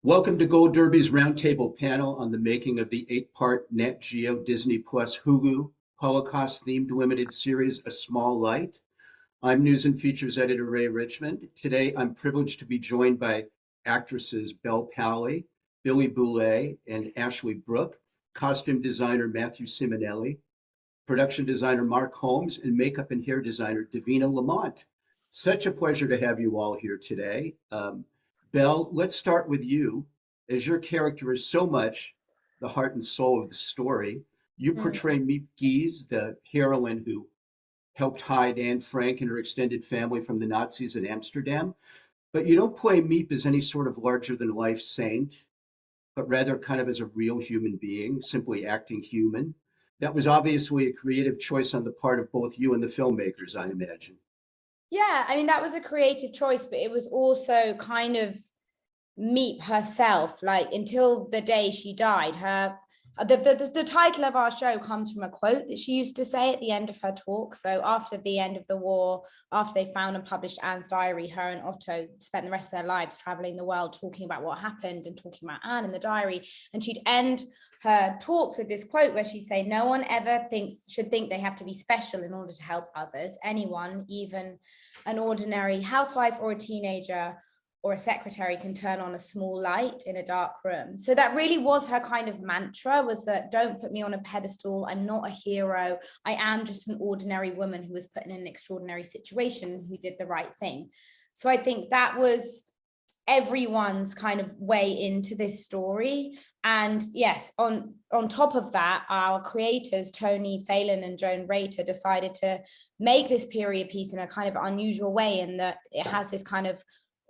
Welcome to Gold Derby's roundtable panel on the making of the eight-part Nat Geo Disney Plus Hulu Holocaust-themed limited series A Small Light. I'm News and Features Editor Ray Richmond. Today, I'm privileged to be joined by actresses Bel Powley, Billie Boullet, and Ashley Brooke, costume designer Matthew Simonelli, production designer Marc Holmes, and makeup and hair designer Davina Lamont. Such a pleasure to have you all here today. Belle, let's start with you. As your character is so much the heart and soul of the story, you Mm. portray Miep Gies, the heroine who helped hide Anne Frank and her extended family from the Nazis in Amsterdam. But you don't play Miep as any sort of larger than life saint, but rather kind of as a real human being, simply acting human. That was obviously a creative choice on the part of both you and the filmmakers, I imagine. Yeah, I mean, that was a creative choice, but it was also kind of Meep herself, like until the day she died. The title of our show comes from a quote that she used to say at the end of her talk. So after the end of the war, after they found and published Anne's diary, her and Otto spent the rest of their lives traveling the world talking about what happened and talking about Anne in the diary. And she'd end her talks with this quote where she'd say, no one ever should think they have to be special in order to help others. Anyone, even an ordinary housewife or a teenager or a secretary, can turn on a small light in a dark room. So that really was her kind of mantra, was that don't put me on a pedestal. I'm not a hero. I am just an ordinary woman who was put in an extraordinary situation, who did the right thing. So I think that was everyone's kind of way into this story. And yes, on top of that, our creators, Tony Phelan and Joan Rater, decided to make this period piece in a kind of unusual way, in that it has this kind of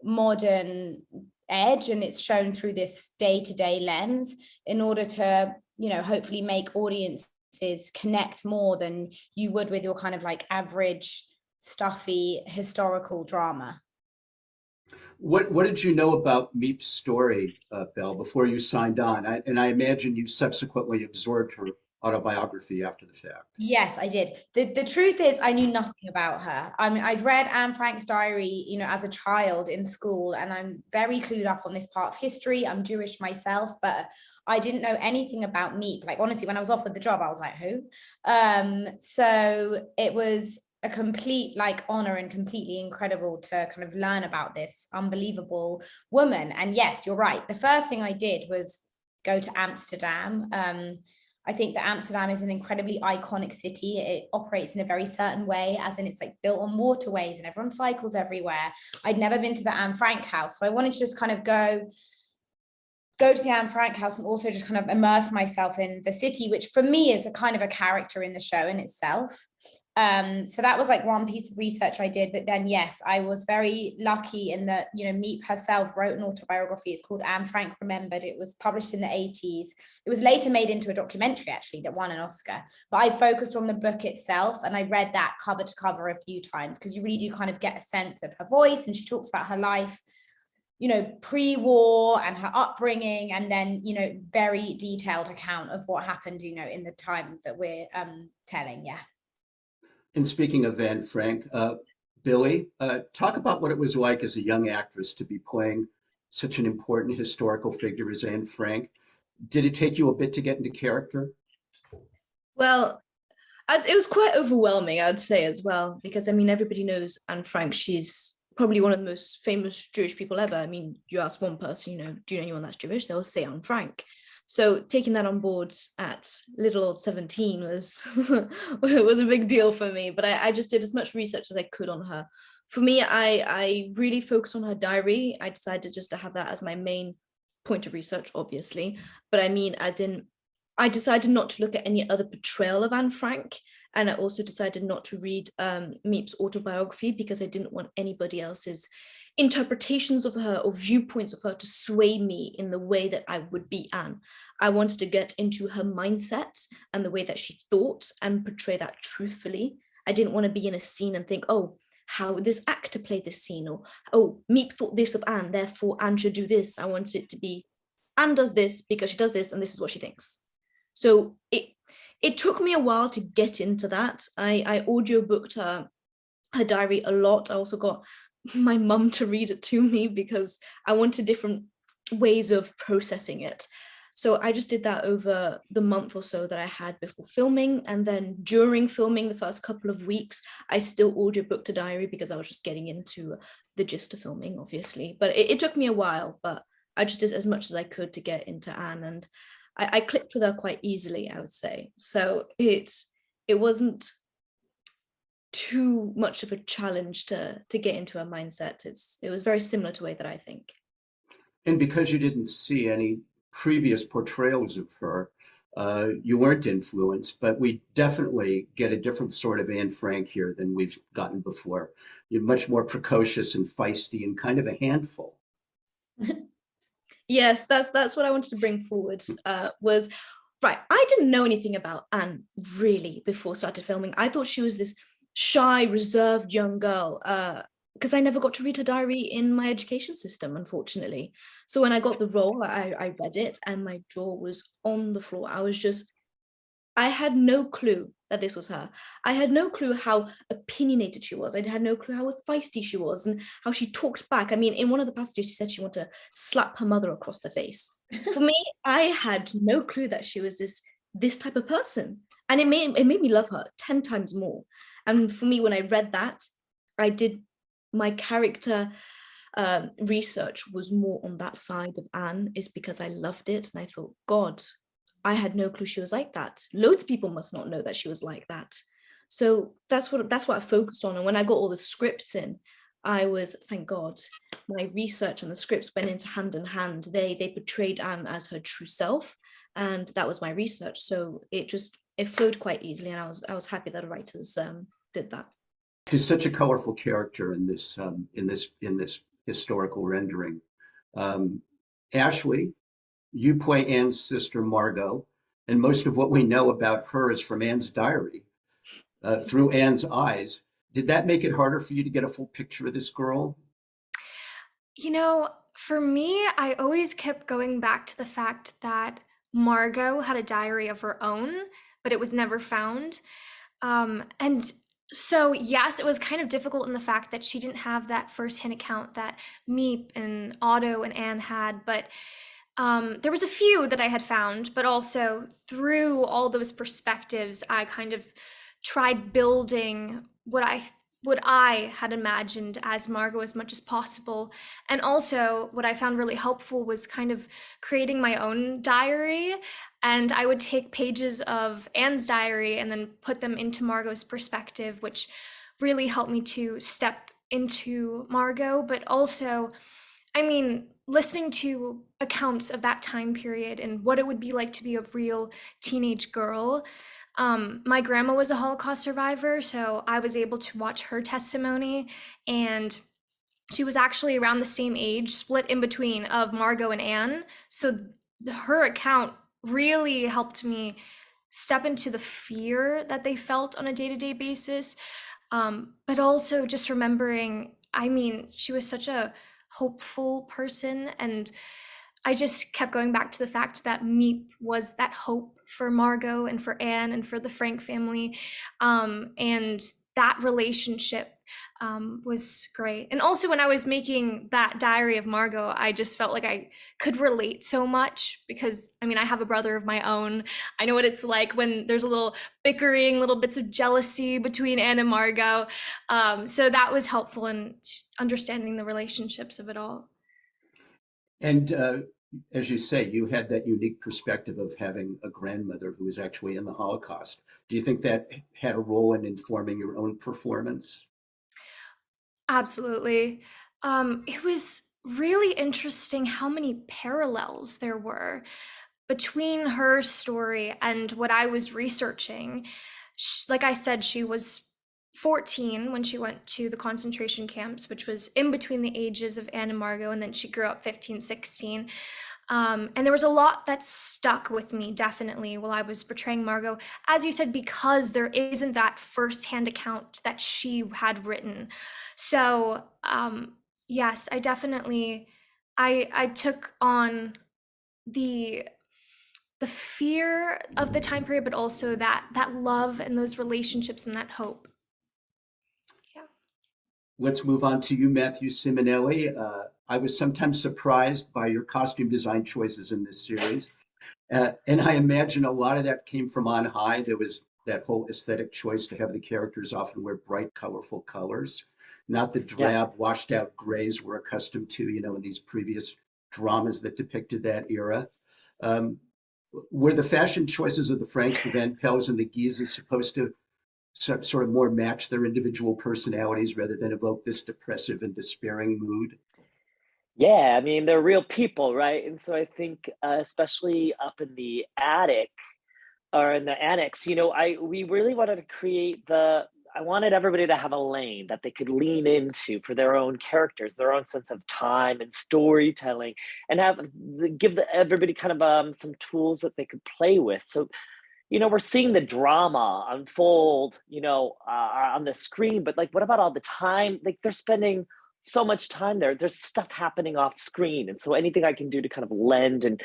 modern edge, and it's shown through this day-to-day lens in order to, hopefully make audiences connect more than you would with your kind of like average stuffy historical drama. What did you know about Miep's story, Belle, before you signed on? And I imagine you subsequently absorbed her autobiography after the fact. Yes, I did. The truth is, I knew nothing about her. I mean, I'd read Anne Frank's diary, as a child in school, and I'm very clued up on this part of history. I'm Jewish myself, but I didn't know anything about Miep. Like, honestly, when I was offered the job, I was like, who? So it was a complete honor and completely incredible to kind of learn about this unbelievable woman. And yes, you're right. The first thing I did was go to Amsterdam. I think that Amsterdam is an incredibly iconic city. It operates in a very certain way, as in it's like built on waterways and everyone cycles everywhere. I'd never been to the Anne Frank house, so I wanted to just kind of go to the Anne Frank house and also just kind of immerse myself in the city, which for me is a kind of a character in the show in itself. So that was like one piece of research I did. But then, yes, I was very lucky in that, Miep herself wrote an autobiography. It's called Anne Frank Remembered. It was published in the 80s. It was later made into a documentary, actually, that won an Oscar. But I focused on the book itself, and I read that cover to cover a few times, because you really do kind of get a sense of her voice. And she talks about her life, pre-war and her upbringing, and then, very detailed account of what happened, in the time that we're telling. Yeah. And speaking of Anne Frank, Billy, talk about what it was like as a young actress to be playing such an important historical figure as Anne Frank. Did it take you a bit to get into character? Well, as it was quite overwhelming, I'd say, as well, because I mean, everybody knows Anne Frank. She's probably one of the most famous Jewish people ever. I mean, you ask one person, do you know anyone that's Jewish? They'll say Anne Frank. So taking that on board at little old 17 was was a big deal for me. But I just did as much research as I could on her. For me, I really focused on her diary. I decided just to have that as my main point of research, obviously. But I mean, as in, I decided not to look at any other portrayal of Anne Frank. And I also decided not to read Miep's autobiography, because I didn't want anybody else's interpretations of her or viewpoints of her to sway me in the way that I would be Anne. I wanted to get into her mindset and the way that she thought and portray that truthfully. I didn't want to be in a scene and think, oh, how this actor played this scene, or oh, Miep thought this of Anne, therefore Anne should do this. I wanted it to be Anne does this because she does this and this is what she thinks. So it took me a while to get into that. I audiobooked her diary a lot. I also got my mum to read it to me, because I wanted different ways of processing it. So I just did that over the month or so that I had before filming. And then during filming, the first couple of weeks, I still audiobooked a diary because I was just getting into the gist of filming, obviously. But it took me a while, but I just did as much as I could to get into Anne. And I clicked with her quite easily, I would say. So it wasn't too much of a challenge to get into her mindset. It was very similar to the way that I think. And because you didn't see any previous portrayals of her, you weren't influenced, but we definitely get a different sort of Anne Frank here than we've gotten before. You're much more precocious and feisty and kind of a handful. Yes, that's what I wanted to bring forward, was, right, I didn't know anything about Anne really before I started filming. I thought she was this shy, reserved young girl, because I never got to read her diary in my education system, unfortunately. So when I got the role, I read it and my jaw was on the floor. I had no clue that this was her. I had no clue how opinionated she was. I had no clue how feisty she was and how she talked back. I mean, in one of the passages, she said she wanted to slap her mother across the face. For me, I had no clue that she was this type of person. And it made me love her 10 times more. And for me, when I read that, I did my character research was more on that side of Anne, is because I loved it. And I thought, God, I had no clue she was like that. Loads of people must not know that she was like that. So that's what I focused on. And when I got all the scripts in, I was, thank God, my research and the scripts went into hand in hand. They portrayed Anne as her true self, and that was my research. So it flowed quite easily, and I was happy that the writers did that. She's such a colorful character in this historical rendering. Ashley, you play Anne's sister Margot, and most of what we know about her is from Anne's diary, through Anne's eyes. Did that make it harder for you to get a full picture of this girl? You know, for me, I always kept going back to the fact that Margot had a diary of her own, but it was never found. And so, yes, it was kind of difficult in the fact that she didn't have that firsthand account that Meep and Otto and Anne had, but there was a few that I had found, but also through all those perspectives, I kind of tried building what I had imagined as Margot as much as possible. And also what I found really helpful was kind of creating my own diary. And I would take pages of Anne's diary and then put them into Margot's perspective, which really helped me to step into Margot. But also, I mean, listening to accounts of that time period and what it would be like to be a real teenage girl. My grandma was a Holocaust survivor, so I was able to watch her testimony, and she was actually around the same age, split in between of Margot and Anne. So her account really helped me step into the fear that they felt on a day-to-day basis. But also just remembering, I mean, she was such a hopeful person, and I just kept going back to the fact that Meep was that hope for Margot and for Anne and for the Frank family. And that relationship was great. And also when I was making that diary of Margot, I just felt like I could relate so much because, I mean, I have a brother of my own. I know what it's like when there's a little bickering, little bits of jealousy between Anne and Margot. So that was helpful in understanding the relationships of it all. And as you say, you had that unique perspective of having a grandmother who was actually in the Holocaust. Do you think that had a role in informing your own performance? Absolutely. It was really interesting how many parallels there were between her story and what I was researching. Like I said, she was 14 when she went to the concentration camps, which was in between the ages of Anne and Margot, and then she grew up 15, 16. And there was a lot that stuck with me, definitely, while I was portraying Margot, as you said, because there isn't that firsthand account that she had written. So yes, I definitely, I took on the fear of the time period, but also that love and those relationships and that hope. Yeah. Let's move on to you, Matthew Simonelli. I was sometimes surprised by your costume design choices in this series. And I imagine a lot of that came from on high. There was that whole aesthetic choice to have the characters often wear bright, colorful colors, not the Yeah. drab, washed out grays we're accustomed to, in these previous dramas that depicted that era. Um, were the fashion choices of the Franks, the Van Pels, and the Guises supposed to sort of more match their individual personalities rather than evoke this depressive and despairing mood? Yeah, I mean, they're real people, right? And so I think, especially up in the attic or in the annex, we really wanted to create I wanted everybody to have a lane that they could lean into for their own characters, their own sense of time and storytelling, and give everybody kind of some tools that they could play with. So, we're seeing the drama unfold, on the screen, but like, what about all the time? Like, they're spending so much time there. There's stuff happening off screen. And so anything I can do to kind of lend and,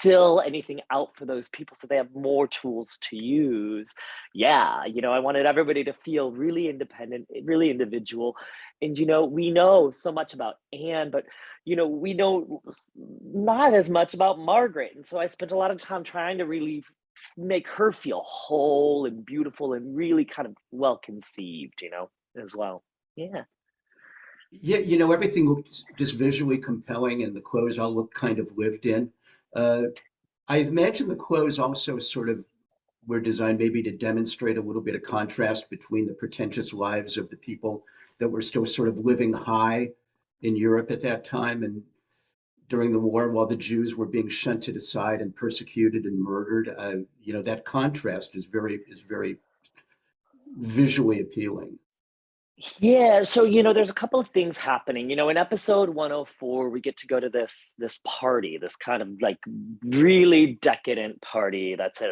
fill anything out for those people so they have more tools to use. Yeah. I wanted everybody to feel really independent, really individual. And, we know so much about Anne, but, we know not as much about Margaret. And so I spent a lot of time trying to really make her feel whole and beautiful and really kind of well conceived, as well. Yeah. Yeah, everything looks just visually compelling, and the clothes all look kind of lived in. Uh, I imagine the clothes also sort of were designed maybe to demonstrate a little bit of contrast between the pretentious lives of the people that were still sort of living high in Europe at that time and during the war, while the Jews were being shunted aside and persecuted and murdered. That contrast is very visually appealing. Yeah, so there's a couple of things happening. In episode 104, we get to go to this party, this kind of like really decadent party that's in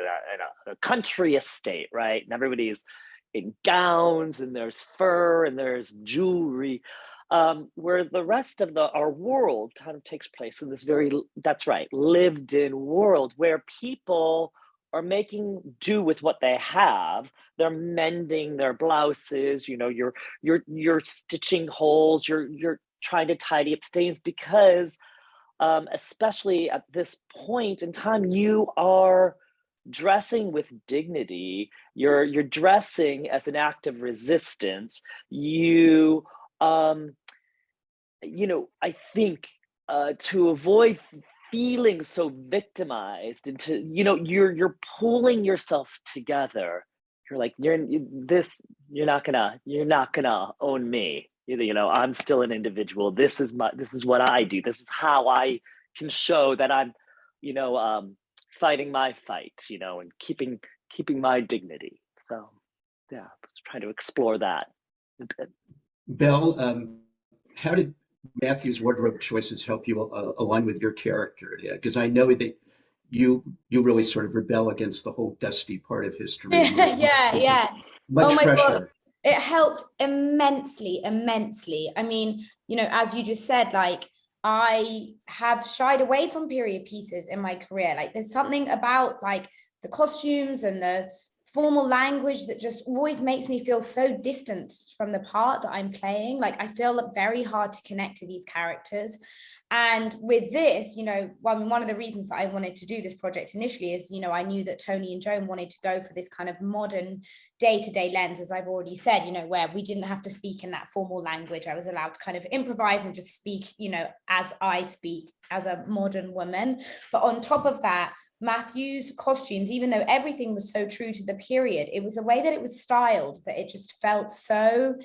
a country estate, right? And everybody's in gowns and there's fur and there's jewelry. Where the rest of our world kind of takes place in this that's right, lived in world where people are making do with what they have. They're mending their blouses, you're stitching holes, you're trying to tidy up stains because especially at this point in time, you are dressing with dignity. You're dressing as an act of resistance. Um, I think to avoid feeling so victimized and you're pulling yourself together. You're like, you're not gonna own me. I'm still an individual. This is what I do. This is how I can show that I'm, you know, um, fighting my fight, and keeping my dignity. So yeah, just trying to explore that a bit. Bel, how did Matthew's wardrobe choices help you align with your character? Yeah, because I know that you really sort of rebel against the whole dusty part of history. Yeah. Much Oh my God. fresher. It helped immensely, immensely. I mean, as you just said, like I have shied away from period pieces in my career. Like there's something about like the costumes and the formal language that just always makes me feel so distant from the part that I'm playing. Like I feel very hard to connect to these characters. And with this, one of the reasons that I wanted to do this project initially is, I knew that Tony and Joan wanted to go for this kind of modern day-to-day lens, as I've already said, where we didn't have to speak in that formal language. I was allowed to kind of improvise and just speak, as I speak as a modern woman. But on top of that, Matthew's costumes, even though everything was so true to the period, it was the way that it was styled that it just felt so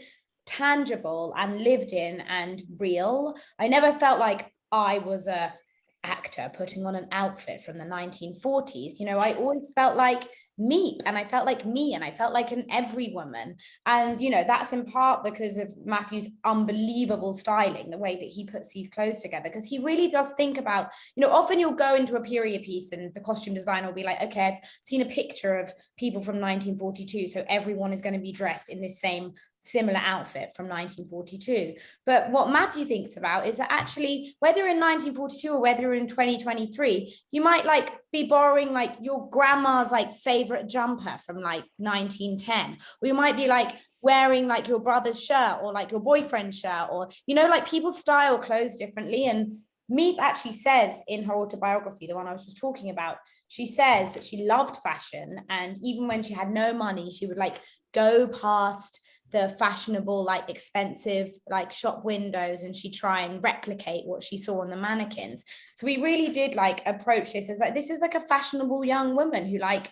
tangible and lived in and real. I never felt like I was a actor putting on an outfit from the 1940s. I always felt like Meep, and I felt like me, and I felt like an every woman. And that's in part because of Matthew's unbelievable styling, the way that he puts these clothes together, because he really does think about, often you'll go into a period piece and the costume designer will be like, okay, I've seen a picture of people from 1942, so everyone is going to be dressed in this same similar outfit from 1942. But what Matthew thinks about is that actually, whether in 1942 or whether in 2023, you might like be borrowing like your grandma's like favorite jumper from like 1910, or you might be like wearing like your brother's shirt or like your boyfriend's shirt, or, you know, like people style clothes differently. And Meep actually says in her autobiography, the one I was just talking about, she says that she loved fashion, and even when she had no money, she would like go past the fashionable, like expensive, like shop windows, and she'd try and replicate what she saw on the mannequins. So we really did like approach this as like, this is like a fashionable young woman who like,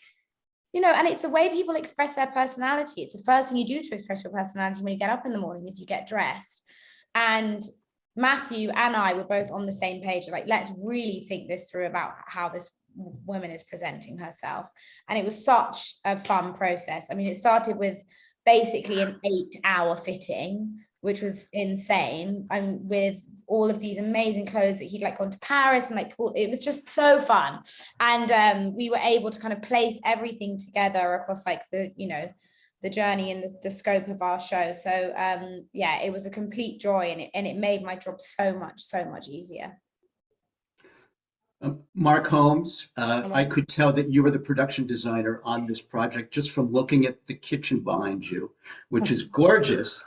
you know, and it's the way people express their personality. It's the first thing you do to express your personality when you get up in the morning is you get dressed. And Matthew and I were both on the same page, like, let's really think this through about how this woman is presenting herself. And it was such a fun process. I mean, it started with basically an 8-hour fitting, which was insane, and with all of these amazing clothes that he'd like gone to Paris and like pulled. It was just so fun. And we were able to kind of place everything together across like the, you know, the journey and the scope of our show. So yeah, it was a complete joy, and it made my job so much easier. Marc Holmes, I could tell that you were the production designer on this project just from looking at the kitchen behind you, which is gorgeous.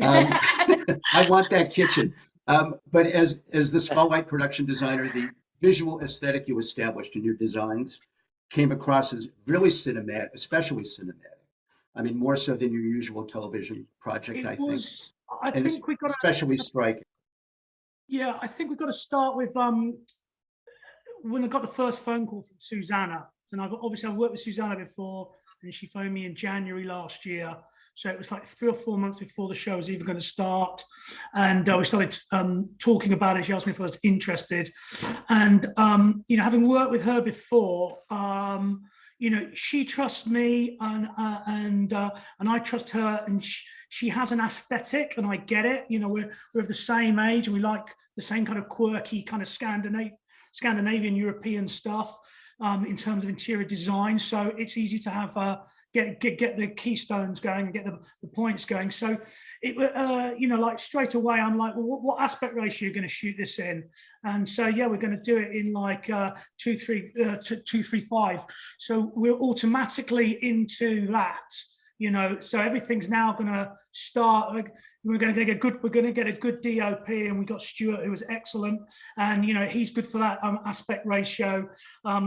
I want that kitchen. But as the small white production designer, the visual aesthetic you established in your designs came across as really cinematic, especially cinematic. I mean, more so than your usual television project, I think. I And think we've got especially striking. Yeah, I think we've got to start with when I got the first phone call from Susanna, and I've worked with Susanna before, and she phoned me in January last year. So it was like 3 or 4 months before the show was even going to start. And we started talking about it. She asked me if I was interested. And, you know, having worked with her before, you know, she trusts me, and I trust her, and she has an aesthetic, and I get it. You know, we're of the same age, and we like the same kind of quirky kind of Scandinavian European stuff in terms of interior design. So it's easy to have get the keystones going and get the points going. So it you know, like straight away I'm like, well, what aspect ratio are you going to shoot this in? And so yeah, we're going to do it in like 2:3:5. So we're automatically into that, you know. So everything's now going to start. Like, we're going to get a good DOP, and we got Stuart, who was excellent, and you know, he's good for that aspect ratio.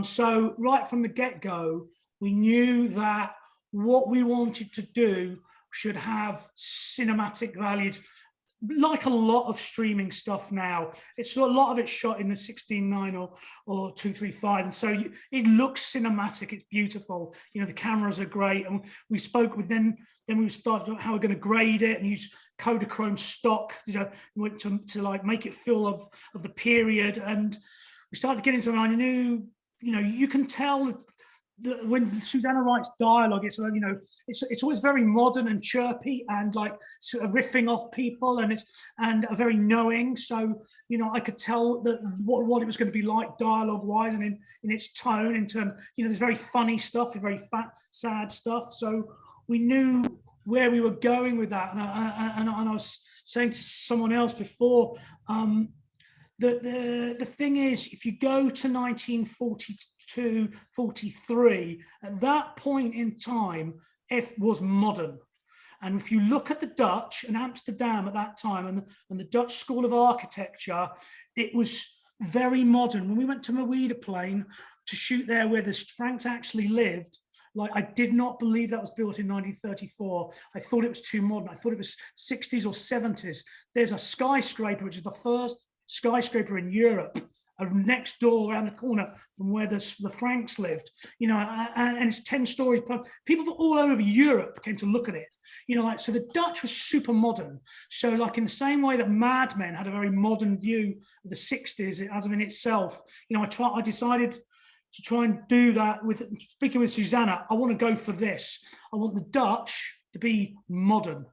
So right from the get-go, we knew that what we wanted to do should have cinematic values, like a lot of streaming stuff now. It's a lot of it shot in the 16:9 or 2:3:5, and so it looks cinematic. It's beautiful. You know, the cameras are great, and we spoke with them. Then we started how we're going to grade it and use Kodachrome stock, you know, to like make it feel of the period. And we started getting something. I knew, you know, you can tell that when Susanna writes dialogue, it's like, you know, it's always very modern and chirpy and like sort of riffing off people, and are very knowing. So, you know, I could tell that what it was going to be like dialogue wise, and in its tone, in terms, you know, there's very funny stuff, very sad stuff. So we knew where we were going with that. And I was saying to someone else before, the thing is, if you go to 1942, 43, at that point in time, F was modern. And if you look at the Dutch and Amsterdam at that time, and the Dutch School of Architecture, it was very modern. When we went to Mawiedeplain to shoot there where the Franks actually lived, like, I did not believe that was built in 1934. I thought it was too modern. I thought it was 60s or 70s. There's a skyscraper, which is the first skyscraper in Europe, next door around the corner from where the Franks lived, you know, and it's 10 stories. People from all over Europe came to look at it, you know, like, so the Dutch was super modern. So like in the same way that Mad Men had a very modern view of the 60s as in itself, you know, I decided to try and do that with, speaking with Susanna, I want to go for this. I want the Dutch to be modern.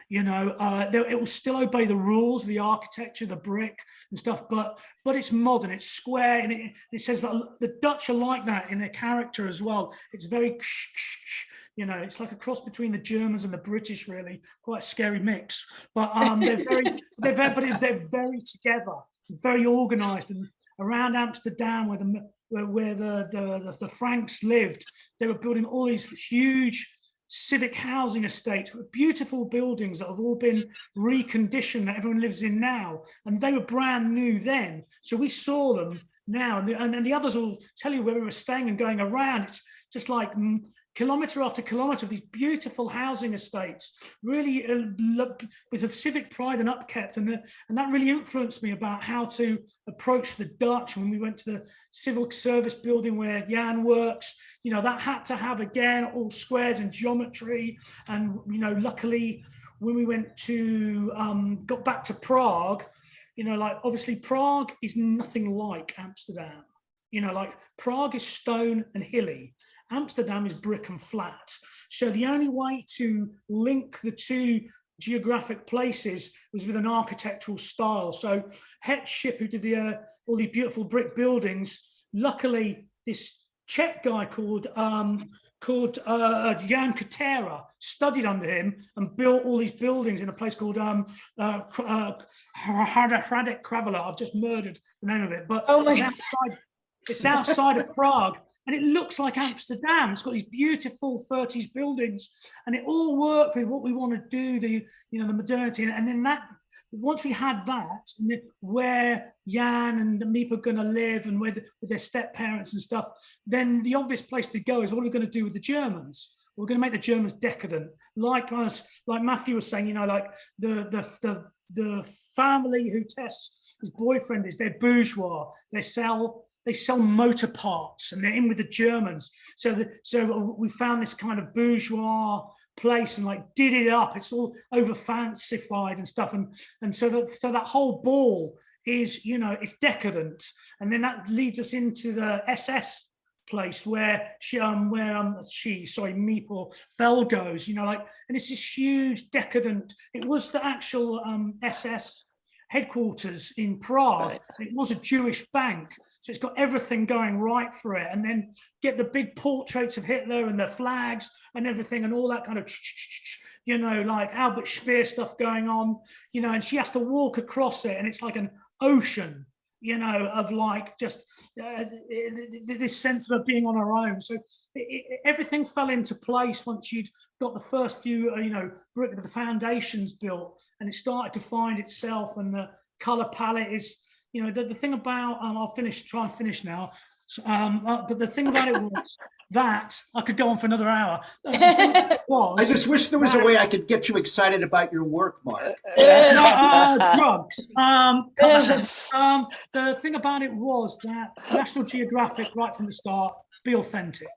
You know, it will still obey the rules, the architecture, the brick and stuff, but it's modern, it's square, and it says that the Dutch are like that in their character as well. It's very, You know, it's like a cross between the Germans and the British, really. Quite a scary mix. But they're very together, very organised. And around Amsterdam, where the Franks lived, they were building all these huge civic housing estates with beautiful buildings that have all been reconditioned that everyone lives in now, and they were brand new then. So we saw them now, and the others will tell you where we were staying and going around. It's just like kilometre after kilometre of these beautiful housing estates, really with a civic pride and upkept, and that really influenced me about how to approach the Dutch. When we went to the civil service building where Jan works, you know, that had to have, again, all squares and geometry. And, you know, luckily when we went to got back to Prague, you know, like obviously Prague is nothing like Amsterdam. You know, like Prague is stone and hilly. Amsterdam is brick and flat. So the only way to link the two geographic places was with an architectural style. So Het Schip, who did all these beautiful brick buildings, luckily this Czech guy called Jan Katera studied under him and built all these buildings in a place called Hradec Kravola. I've just murdered the name of it, but it's outside of Prague. And it looks like Amsterdam. It's got these beautiful 30s buildings, and it all worked with what we want to do, the modernity. And then that, once we had that, where Jan and Miep are going to live and with their step parents and stuff, then the obvious place to go is what are we going to do with the Germans? We're going to make the Germans decadent, like Matthew was saying. You know, like the family who Tess' his boyfriend is, they're bourgeois. They sell motor parts, and they're in with the Germans. So we found this kind of bourgeois place and like did it up. It's all over fancified and stuff, and so that whole ball is, you know, it's decadent. And then that leads us into the SS place where Miep or Bel goes. You know, like, and it's this huge decadent. It was the actual SS headquarters in Prague. Right. It was a Jewish bank, so it's got everything going right for it. And then get the big portraits of Hitler and the flags and everything and all that kind of, you know, like Albert Speer stuff going on, you know, and she has to walk across it, and it's like an ocean, you know, of like just this sense of being on her own. So everything fell into place once you'd got the first few, you know, the foundations built, and it started to find itself. And the color palette is, you know, the thing about, I'll try and finish now. But the thing about it was that I could go on for another hour. I just wish there was a way I could get you excited about your work, Marc. Drugs. The thing about it was that National Geographic, right from the start, be authentic.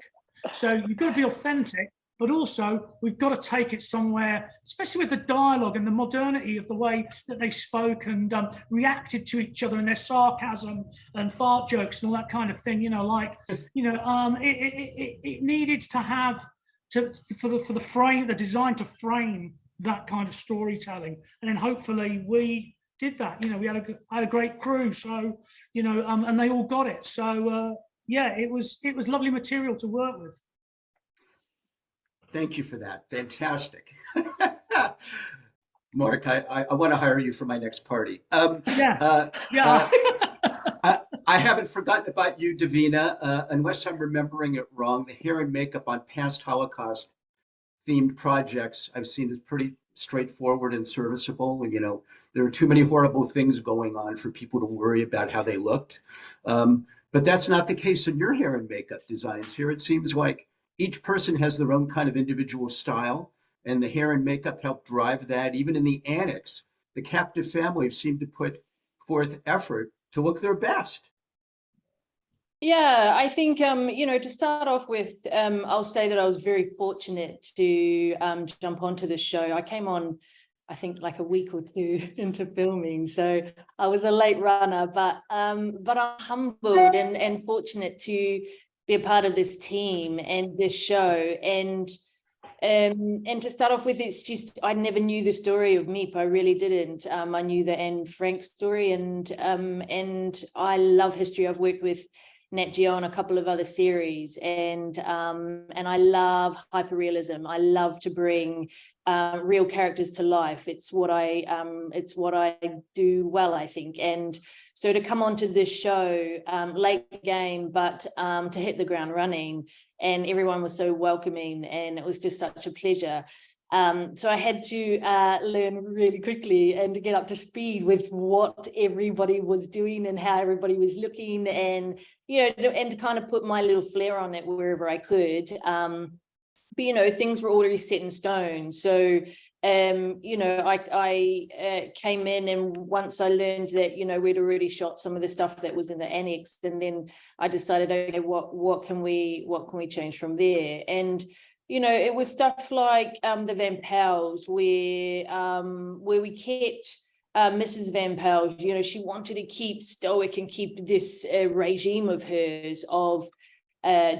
So you've got to be authentic, but also we've got to take it somewhere, especially with the dialogue and the modernity of the way that they spoke and reacted to each other and their sarcasm and fart jokes and all that kind of thing. You know, like, you know, it needed to have for the frame, the design to frame that kind of storytelling, and then hopefully we did that. You know, we had a great crew, so, you know, and they all got it. So yeah, it was lovely material to work with. Thank you for that. Fantastic. Marc, I want to hire you for my next party. I haven't forgotten about you, Davina, unless I'm remembering it wrong. The hair and makeup on past Holocaust themed projects I've seen is pretty straightforward and serviceable. You know, there are too many horrible things going on for people to worry about how they looked. But that's not the case in your hair and makeup designs. Here it seems like each person has their own kind of individual style, and the hair and makeup help drive that. Even in the annex, the captive families seem to put forth effort to look their best. Yeah, I think, you know, to start off with, I'll say that I was very fortunate to jump onto this show. I came on, I think, like a week or two into filming, so I was a late runner, but I'm humbled and fortunate to be a part of this team and this show. And to start off with, it's just, I never knew the story of Miep. I really didn't. I knew the Anne Frank story, and I love history. I've worked with Nat Geo and a couple of other series, and I love hyperrealism. I love to bring real characters to life. It's what I do well, I think. And so to come onto this show, late game, but to hit the ground running, and everyone was so welcoming, and it was just such a pleasure. So I had to learn really quickly and to get up to speed with what everybody was doing and how everybody was looking, and and to kind of put my little flair on it wherever I could. But things were already set in stone. So I came in, and once I learned that we'd already shot some of the stuff that was in the annex, and then I decided, okay, what can we change from there? And it was stuff like the Van Powells, where we kept Mrs. Van Powell. She wanted to keep stoic and keep this regime of hers of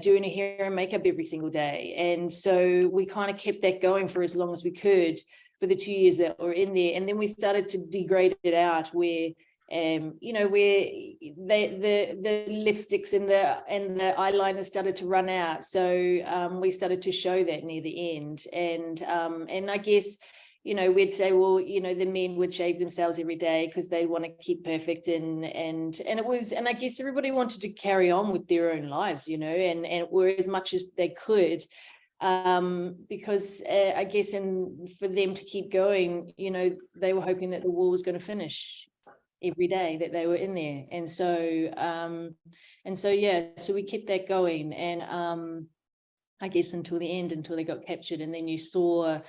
doing her hair and makeup every single day. And so we kind of kept that going for as long as we could for the 2 years that were in there. And then we started to degrade it out where where the lipsticks and the eyeliner started to run out. So we started to show that near the end. And I guess we'd say, well, the men would shave themselves every day because they want to keep perfect, and I guess everybody wanted to carry on with their own lives, and were as much as they could, because I guess for them to keep going, they were hoping that the war was going to finish every day that they were in there. And so yeah, so we kept that going, and I guess until the end, until they got captured. And then you saw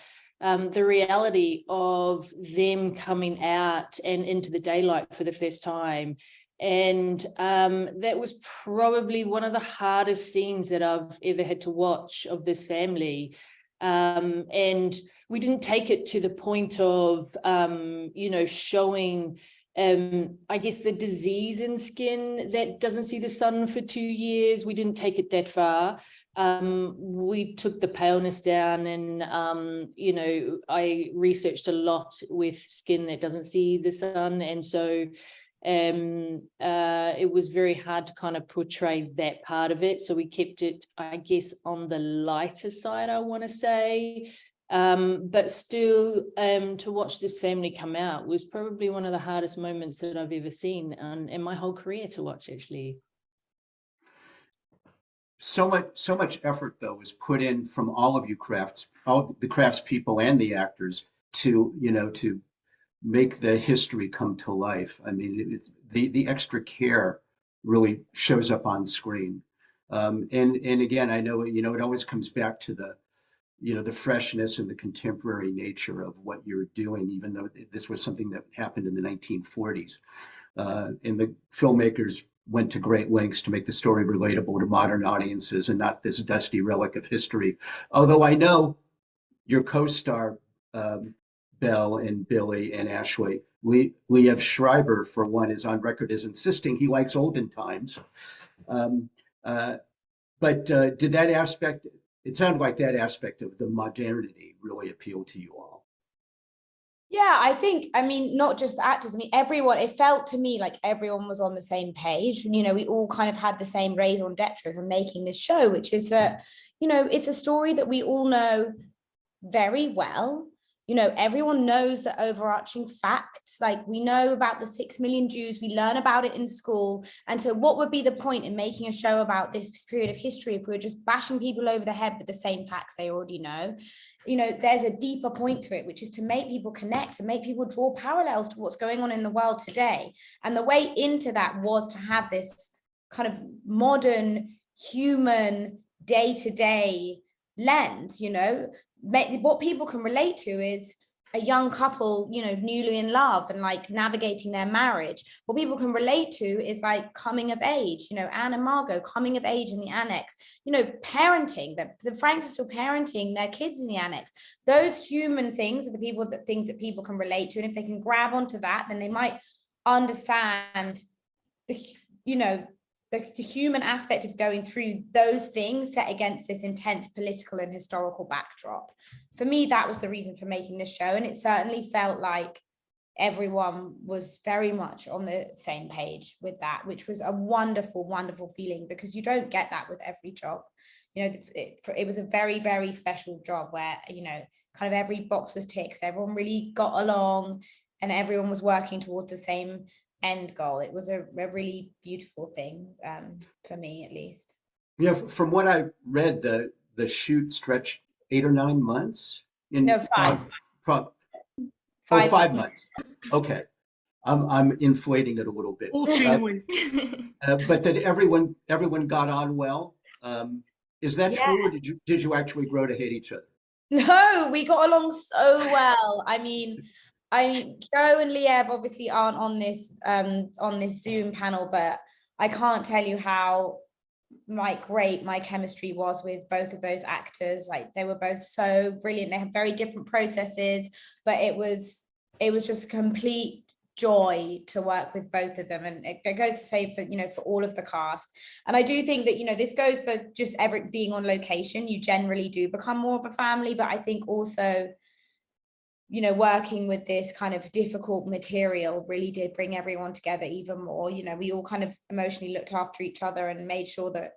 the reality of them coming out and into the daylight for the first time. And that was probably one of the hardest scenes that I've ever had to watch of this family. And we didn't take it to the point of, showing, I guess, the disease in skin that doesn't see the sun for 2 years. We didn't take it that far. We took the paleness down, and I researched a lot with skin that doesn't see the sun, and so it was very hard to kind of portray that part of it. So we kept it, I guess, on the lighter side, I want to say. But still, to watch this family come out was probably one of the hardest moments that I've ever seen in my whole career to watch, actually. So much effort, though, was put in from all of you all the crafts people and the actors to make the history come to life. I mean, it's the extra care really shows up on screen. And again, I know, it always comes back to the freshness and the contemporary nature of what you're doing, even though this was something that happened in the 1940s. And the filmmakers went to great lengths to make the story relatable to modern audiences and not this dusty relic of history. Although I know your co-star, Bel and Billie and Ashley, Liev Schreiber, for one, is on record as insisting he likes olden times. But did that aspect, it sounded like that aspect of the modernity really appealed to you all? Yeah, I think, not just the actors, everyone, it felt to me like everyone was on the same page. We all kind of had the same raison d'etre for making this show, which is that, it's a story that we all know very well. Everyone knows the overarching facts. Like, we know about the 6 million Jews, we learn about it in school. And so what would be the point in making a show about this period of history if we were just bashing people over the head with the same facts they already know? There's a deeper point to it, which is to make people connect and make people draw parallels to what's going on in the world today. And the way into that was to have this kind of modern, human, day-to-day lens. What people can relate to is a young couple, newly in love and like navigating their marriage. What people can relate to is like coming of age, Anne and Margot coming of age in the annex, parenting, the Franks are still parenting their kids in the annex. Those human things are the things that people can relate to. And if they can grab onto that, then they might understand the human aspect of going through those things set against this intense political and historical backdrop. For me, that was the reason for making this show. And it certainly felt like everyone was very much on the same page with that, which was a wonderful, wonderful feeling, because you don't get that with every job. You know, it was a very, very special job where, you know, kind of every box was ticked, everyone really got along and everyone was working towards the same end goal. It was a really beautiful thing, for me at least. Yeah, from what I read, the shoot stretched 8 or 9 months. No, 5. Oh, 5 5 months. Okay. I'm inflating it a little bit. 14 weeks. But that everyone got on well. Is that Yeah. true, or did you actually grow to hate each other? No, we got along so well. I mean, Joe and Liev obviously aren't on this Zoom panel, but I can't tell you how great my chemistry was with both of those actors. Like, they were both so brilliant. They have very different processes, but it was just a complete joy to work with both of them, and it goes to say for, you know, for all of the cast. And I do think that, you know, this goes for just being on location, you generally do become more of a family, but I think also, you know, working with this kind of difficult material really did bring everyone together even more. You know, we all kind of emotionally looked after each other and made sure that,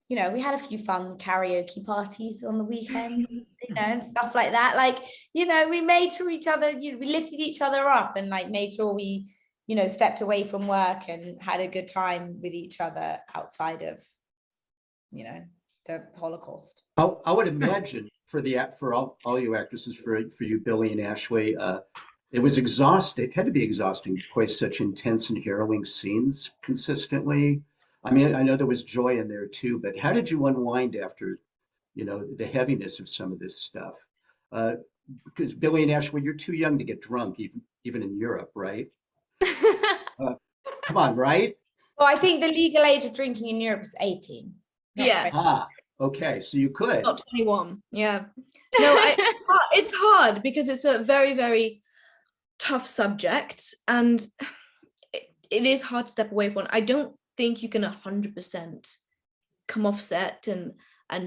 you know, we had a few fun karaoke parties on the weekend, you know, and stuff like that. Like, you know, we made sure each other, you know, we lifted each other up and like made sure we, you know, stepped away from work and had a good time with each other outside of, you know, the Holocaust. I would imagine for all you actresses, for you, Billie and Ashley, it was exhausting. It had to be exhausting to play such intense and harrowing scenes consistently. I mean, I know there was joy in there too, but how did you unwind after, you know, the heaviness of some of this stuff? Because Billie and Ashley, you're too young to get drunk, even in Europe, right? Come on, right? Well, I think the legal age of drinking in Europe is 18. not Yeah. 20. Okay, so you could. Not 21. Yeah. No, it's hard because it's a very, very tough subject, and it is hard to step away from. I don't think you can 100% come off set and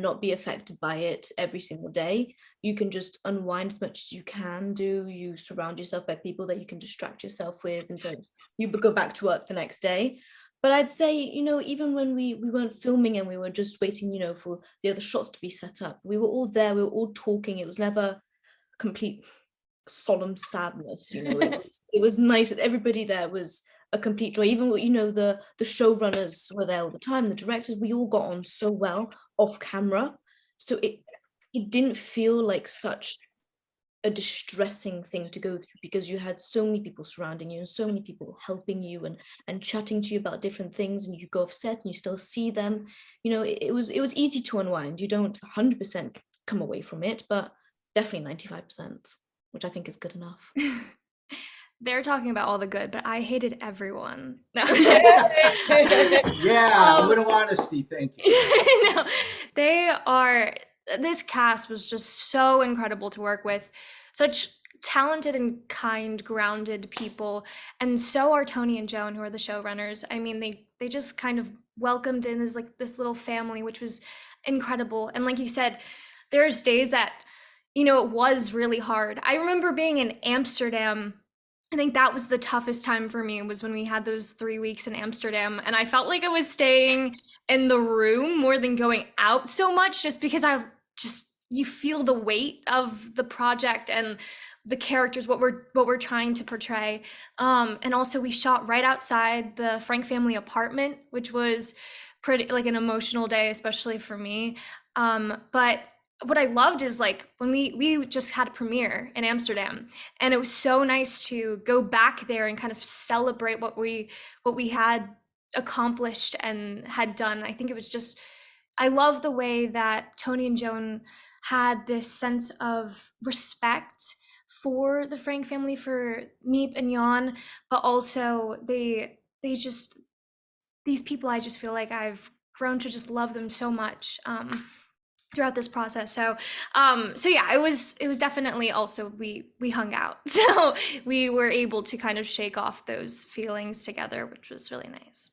not be affected by it every single day. You can just unwind as much as you can do. You surround yourself by people that you can distract yourself with until you go back to work the next day. But I'd say, you know, even when we weren't filming and we were just waiting, you know, for the other shots to be set up, we were all there, we were all talking. It was never complete solemn sadness, you know. It was nice that everybody there was a complete joy. Even, you know, the showrunners were there all the time, the directors, we all got on so well off camera. So it didn't feel like such a distressing thing to go through, because you had so many people surrounding you and so many people helping you and chatting to you about different things, and you go off set and you still see them. You know, it was easy to unwind. You don't 100% come away from it, but definitely 95%, which I think is good enough. They're talking about all the good, but I hated everyone. No. Yeah, a little honesty, thank you. No, this cast was just so incredible to work with. Such talented and kind, grounded people. And so are Tony and Joan, who are the showrunners. I mean, they just kind of welcomed in as like this little family, which was incredible. And like you said, there's days that, you know, it was really hard. I remember being in Amsterdam. I think that was the toughest time for me, was when we had those 3 weeks in Amsterdam, and I felt like I was staying in the room more than going out so much, just because you feel the weight of the project and the characters, what we're trying to portray. And also we shot right outside the Frank family apartment, which was pretty like an emotional day, especially for me. But what I loved is, like, when we just had a premiere in Amsterdam, and it was so nice to go back there and kind of celebrate what we had accomplished and had done. I think it was just, I love the way that Tony and Joan had this sense of respect for the Frank family, for Meep and Jan, but also they just, these people, I just feel like I've grown to just love them so much throughout this process. So yeah, it was definitely also, we hung out. So we were able to kind of shake off those feelings together, which was really nice.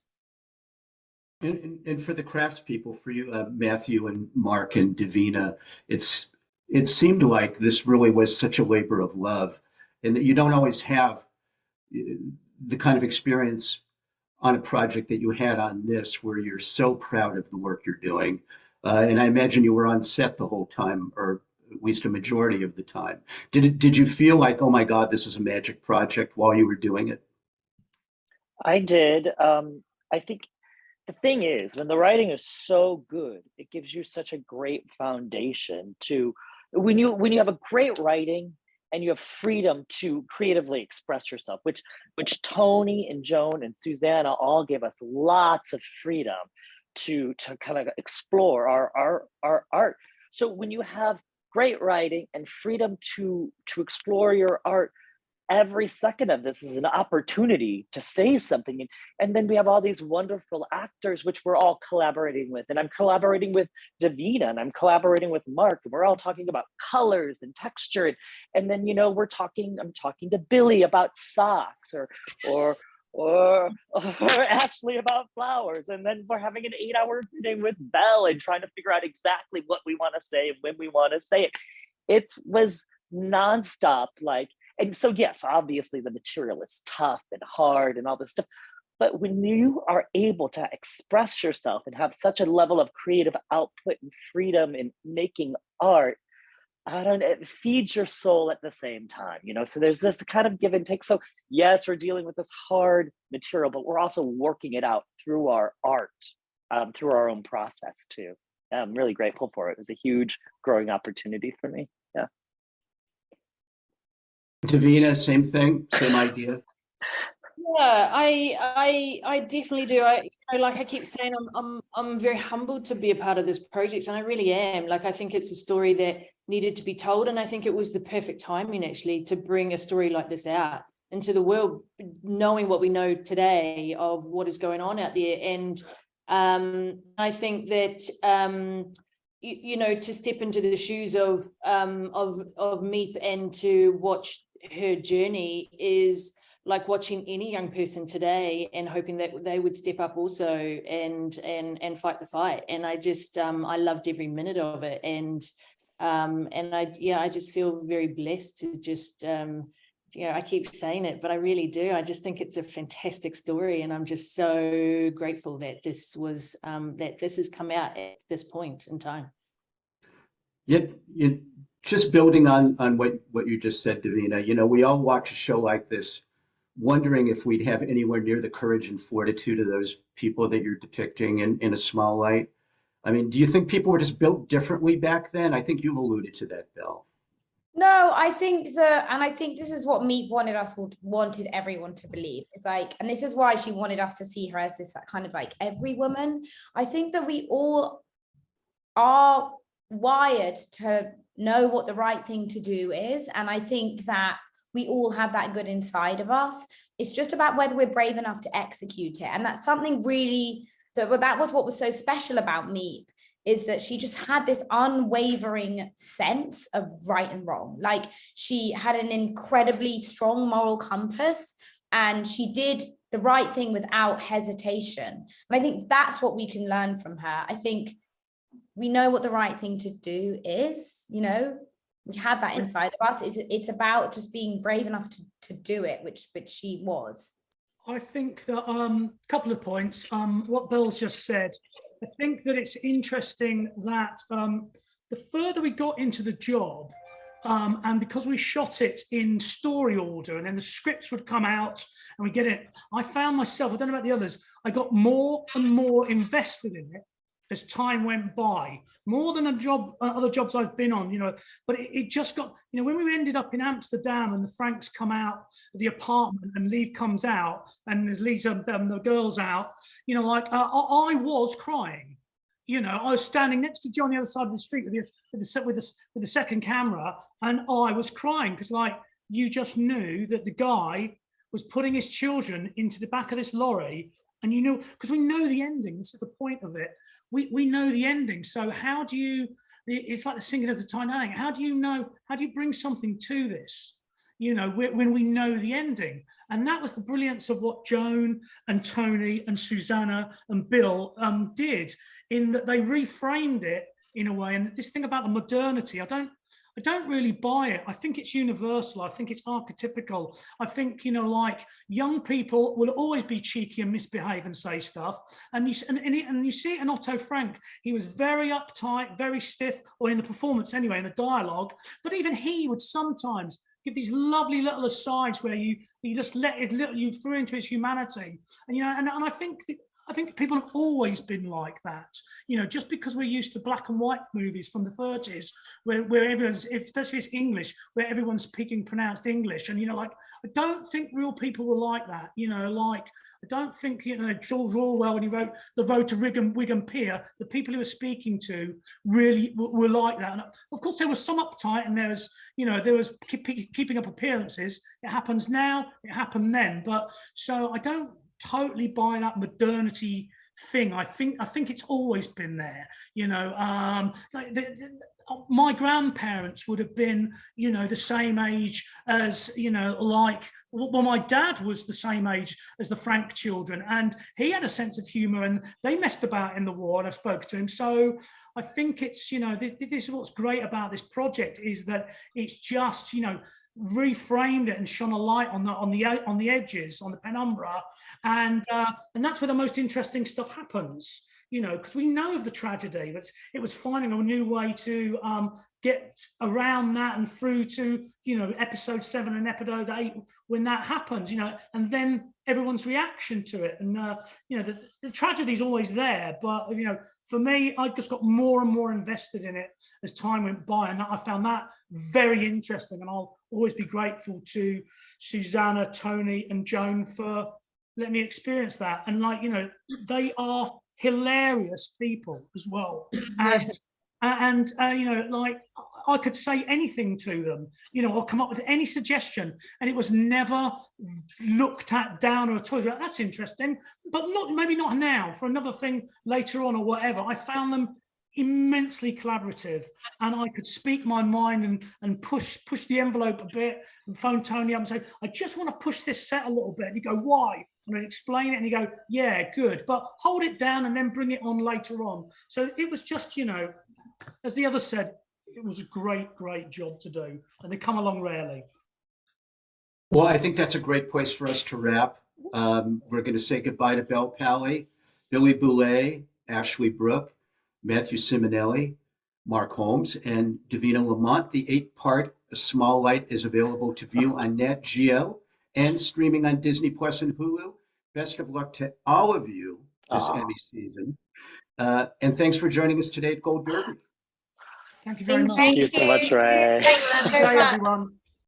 And for the craftspeople, for you, Matthew and Marc and Davina, it seemed like this really was such a labor of love, and that you don't always have the kind of experience on a project that you had on this, where you're so proud of the work you're doing. And I imagine you were on set the whole time, or at least a majority of the time. Did you feel like, oh my God, this is a magic project while you were doing it? I did. I think the thing is, when the writing is so good, it gives you such a great foundation to when you have a great writing and you have freedom to creatively express yourself, which Tony and Joan and Susanna all gave us lots of freedom to kind of explore our art. So when you have great writing and freedom to explore your art, every second of this is an opportunity to say something. And then we have all these wonderful actors, which we're all collaborating with. And I'm collaborating with Davina, and I'm collaborating with Marc, and we're all talking about colors and texture. And then, I'm talking to Billie about socks, or Ashley about flowers. And then we're having an 8-hour meeting with Bel and trying to figure out exactly what we want to say and when we want to say it. It was nonstop, and so, yes, obviously the material is tough and hard and all this stuff. But when you are able to express yourself and have such a level of creative output and freedom in making art, it feeds your soul at the same time, So there's this kind of give and take. So yes, we're dealing with this hard material, but we're also working it out through our art, through our own process too. I'm really grateful for it. It was a huge growing opportunity for me. Yeah. Davina, same thing, same idea. Yeah, I definitely do. Like I keep saying, I'm very humbled to be a part of this project, and I really am. I think it's a story that needed to be told, and I think it was the perfect timing actually to bring a story like this out into the world, knowing what we know today of what is going on out there. And I think that to step into the shoes of Meep and to watch her journey is like watching any young person today and hoping that they would step up also and fight the fight. And I just I loved every minute of it. And I just feel very blessed to just I keep saying it, but I really do. I just think it's a fantastic story, and I'm just so grateful that this has come out at this point in time. Yet, just building on what you just said, Davina, we all watch a show like this, wondering if we'd have anywhere near the courage and fortitude of those people that you're depicting in A Small Light. I mean, do you think people were just built differently back then? I think you've alluded to that, Bel. No, I think this is what Meep wanted everyone to believe. It's and this is why she wanted us to see her as this kind of every woman. I think that we all are wired to know what the right thing to do is, and I think that we all have that good inside of us. It's just about whether we're brave enough to execute it, and that's something really that was what was so special about Meep, is that she just had this unwavering sense of right and wrong. She had an incredibly strong moral compass, and she did the right thing without hesitation. And I think that's what we can learn from her. I think we know what the right thing to do is, we have that inside of us. It's about just being brave enough to do it, which she was. I think that a couple of points, what Bel's just said, I think that it's interesting that the further we got into the job, and because we shot it in story order and then the scripts would come out and we get it, I found myself, I don't know about the others, I got more and more invested in it as time went by, more than other jobs I've been on, but it just got, when we ended up in Amsterdam and the Franks come out of the apartment and Liv comes out and there's Lisa and the girls out, I was crying. I was standing next to John on the other side of the street with the second camera, and I was crying because you just knew that the guy was putting his children into the back of this lorry, and because we know the ending. This is the point of it. We know the ending. So how do you, it's like the singing of the Titanic. How do you bring something to this, when we know the ending? And that was the brilliance of what Joan and Tony and Susanna and Bill did, in that they reframed it in a way. And this thing about the modernity, I I don't really buy it. I think it's universal. I think it's archetypical. I think, you know, like young people will always be cheeky and misbehave and say stuff. And you see it in Otto Frank. He was very uptight, very stiff, or in the performance anyway, in the dialogue. But even he would sometimes give these lovely little asides where you just let it, you through into his humanity. And, you know, and I think people have always been like that. You know, just because we're used to black and white movies from the 30s, where everyone's, especially if it's English, where everyone's speaking pronounced English. And, you know, like, I don't think real people were like that. You know, like, I don't think, you know, George Orwell, when he wrote The Road to Wigan Pier, the people he was speaking to really were like that. And of course, there was some uptight, and there was keeping up appearances. It happens now, it happened then. But so I don't totally buy that modernity thing. I think it's always been there. You know, like my grandparents would have been, you know, the same age as, you know, like, well, my dad was the same age as the Frank children, and he had a sense of humor, and they messed about in the war, and I spoke to him. So I think it's, you know, this is what's great about this project, is that it's just, you know, reframed it and shone a light on the edges, on the penumbra, and that's where the most interesting stuff happens. You know, because we know of the tragedy, but it was finding a new way to get around that and through to, you know, episode 7 and episode 8 when that happens, you know, and then everyone's reaction to it. And, you know, the tragedy is always there, but, you know, for me, I just got more and more invested in it as time went by. And I found that very interesting. And I'll always be grateful to Susanna, Tony and Joan for letting me experience that. And, like, you know, they are hilarious people as well. And you know, like, I could say anything to them, you know, or come up with any suggestion, and it was never looked at down or at all. That's interesting, but maybe not now, for another thing later on or whatever. I found them immensely collaborative, and I could speak my mind and push the envelope a bit, and phone Tony up and say, I just want to push this set a little bit. And you go, why? And I'd explain it, and you go, yeah, good, but hold it down and then bring it on later on. So it was just, you know, as the other said, it was a great job to do, and they come along rarely. Well, I think that's a great place for us to wrap. We're going to say goodbye to Bel Powley, Billie Boullet, Ashley Brooke, Matthew Simonelli, Marc Holmes, and Davina Lamont. The 8-part A Small Light is available to view on Nat Geo and streaming on Disney Plus and Hulu. Best of luck to all of you this Emmy season. And thanks for joining us today at Gold Derby. Thank you very much. Thank you so much, Ray. Thank you Bye, everyone.